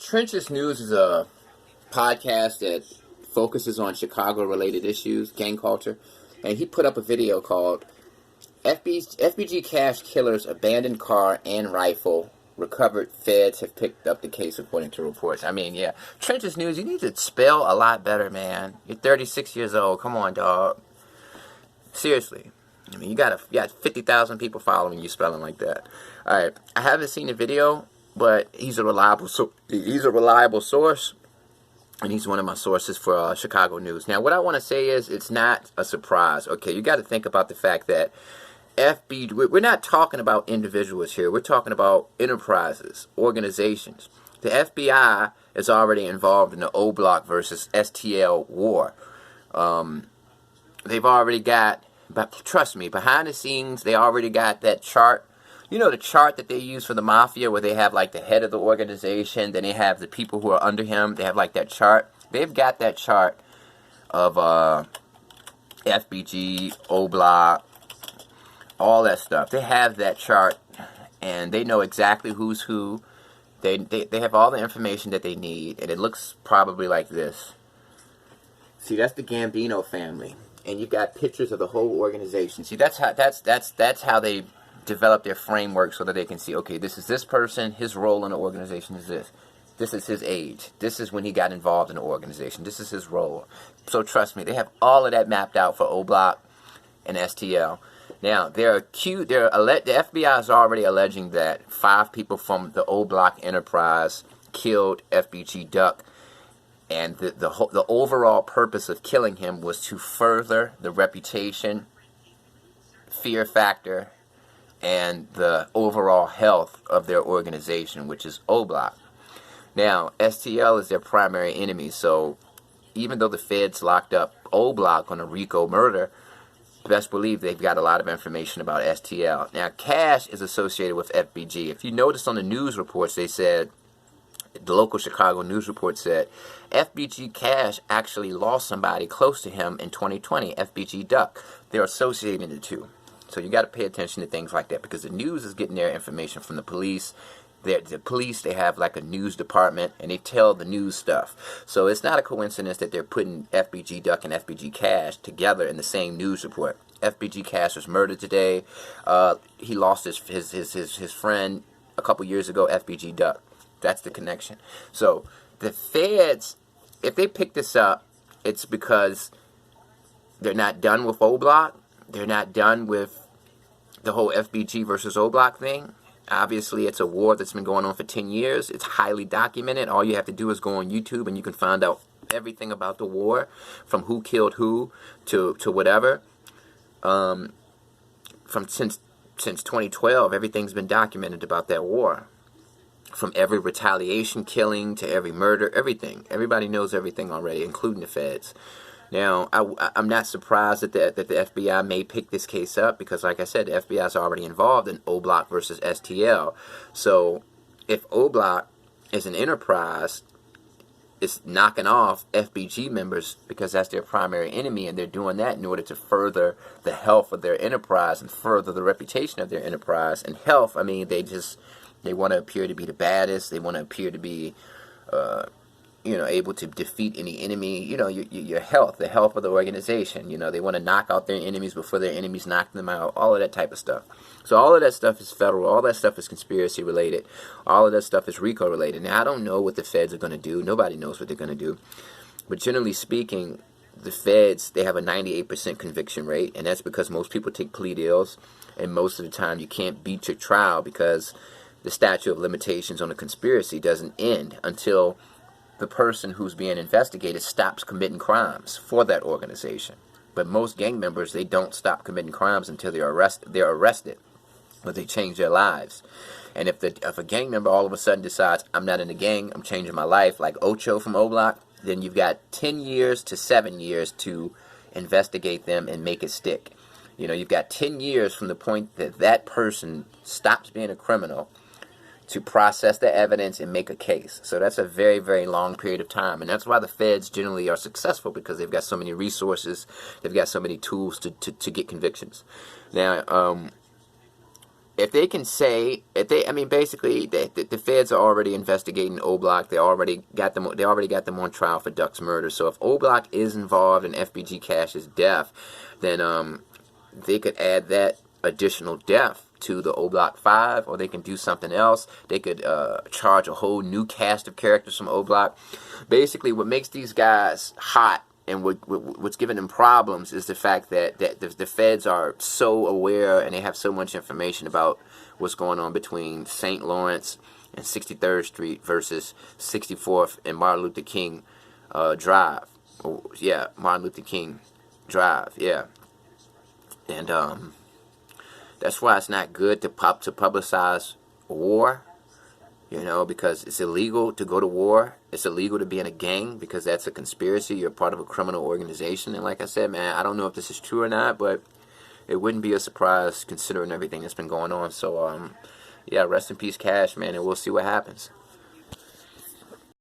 Trenches News is a podcast that focuses on Chicago-related issues, gang culture, and he put up a video called FBG Cash Killer's Abandoned Car and Rifle Recovered. Feds have picked up the case according to reports. I mean, yeah. Trenches News, you need to spell a lot better, man. You're 36 years old. Come on, dog. Seriously. I mean, you got 50,000 people following you spelling like that. All right. I haven't seen the video, but he's a reliable source, and he's one of my sources for Chicago news. Now, what I want to say is it's not a surprise. Okay, you got to think about the fact that we're not talking about individuals here. We're talking about enterprises, organizations. The FBI is already involved in the O Block versus STL war. They've already got, but trust me, behind the scenes, they already got that chart. You know the chart that they use for the mafia where they have like the head of the organization, then they have the people who are under him. They have like that chart. They've got that chart of FBG, O Block, all that stuff. They have that chart, and they know exactly who's who. They have all the information that they need, and it looks probably like this. See, that's the Gambino family, and you've got pictures of the whole organization. See, that's how they develop their framework so that they can see, okay, this is this person, his role in the organization is this. This is his age. This is when he got involved in the organization. This is his role. So trust me, they have all of that mapped out for O Block and STL. Now, the FBI is already alleging that 5 people from the O Block enterprise killed FBG Duck, and the overall purpose of killing him was to further the reputation, fear factor, and the overall health of their organization, which is O Block. Now, STL is their primary enemy, so even though the feds locked up O Block on a RICO murder, best believe they've got a lot of information about STL. Now, Cash is associated with FBG. If you notice on the news reports, they said, the local Chicago news report said, FBG Cash actually lost somebody close to him in 2020, FBG Duck. They're associating the two. So you got to pay attention to things like that, because the news is getting their information from the police. The police, they have like a news department, and they tell the news stuff. So it's not a coincidence that they're putting FBG Duck and FBG Cash together in the same news report. FBG Cash was murdered today. He lost his friend a couple years ago, FBG Duck. That's the connection. So the feds, if they pick this up, it's because they're not done with O Block. They're not done with the whole FBG versus O Block thing. Obviously, it's a war that's been going on for 10 years. It's highly documented. All you have to do is go on YouTube, and you can find out everything about the war, from who killed who to whatever. Since 2012, everything's been documented about that war. From every retaliation killing to every murder, everything. Everybody knows everything already, including the feds. Now, I'm not surprised that the FBI may pick this case up, because, like I said, the FBI is already involved in O Block versus STL. So, if O Block is an enterprise, it's knocking off FBG members because that's their primary enemy, and they're doing that in order to further the health of their enterprise and further the reputation of their enterprise. And health, I mean, they want to appear to be the baddest. They want to appear to be able to defeat any enemy, your health, the health of the organization. They want to knock out their enemies before their enemies knock them out, all of that type of stuff. So all of that stuff is federal, all that stuff is conspiracy related, all of that stuff is RICO related. Now, I don't know what the feds are going to do. Nobody knows what they're going to do. But generally speaking, the feds, they have a 98% conviction rate, and that's because most people take plea deals, and most of the time you can't beat your trial because the statute of limitations on a conspiracy doesn't end until the person who's being investigated stops committing crimes for that organization. But most gang members, they don't stop committing crimes until they're arrested, or they change their lives. And if a gang member all of a sudden decides, I'm not in the gang, I'm changing my life, like Ocho from O Block, then you've got 10 years to 7 years to investigate them and make it stick. You've got 10 years from the point that that person stops being a criminal to process the evidence and make a case. So that's a very, very long period of time. And that's why the feds generally are successful, because they've got so many resources, they've got so many tools to get convictions. Now, if they can say, I mean, basically, the feds are already investigating O-Block. They already got them on trial for Duck's murder. So if O-Block is involved in FBG Cash's death, then they could add that additional death to the O-Block 5, or they can do something else. They could charge a whole new cast of characters from O-Block. Basically, what makes these guys hot and what's giving them problems is the fact that the feds are so aware and they have so much information about what's going on between St. Lawrence and 63rd Street versus 64th and Martin Luther King Drive. Yeah, Martin Luther King Drive, yeah. And that's why it's not good to publicize war, you know, because it's illegal to go to war. It's illegal to be in a gang because that's a conspiracy. You're part of a criminal organization. And like I said, man, I don't know if this is true or not, but it wouldn't be a surprise considering everything that's been going on. So, yeah, rest in peace, Cash, man, and we'll see what happens.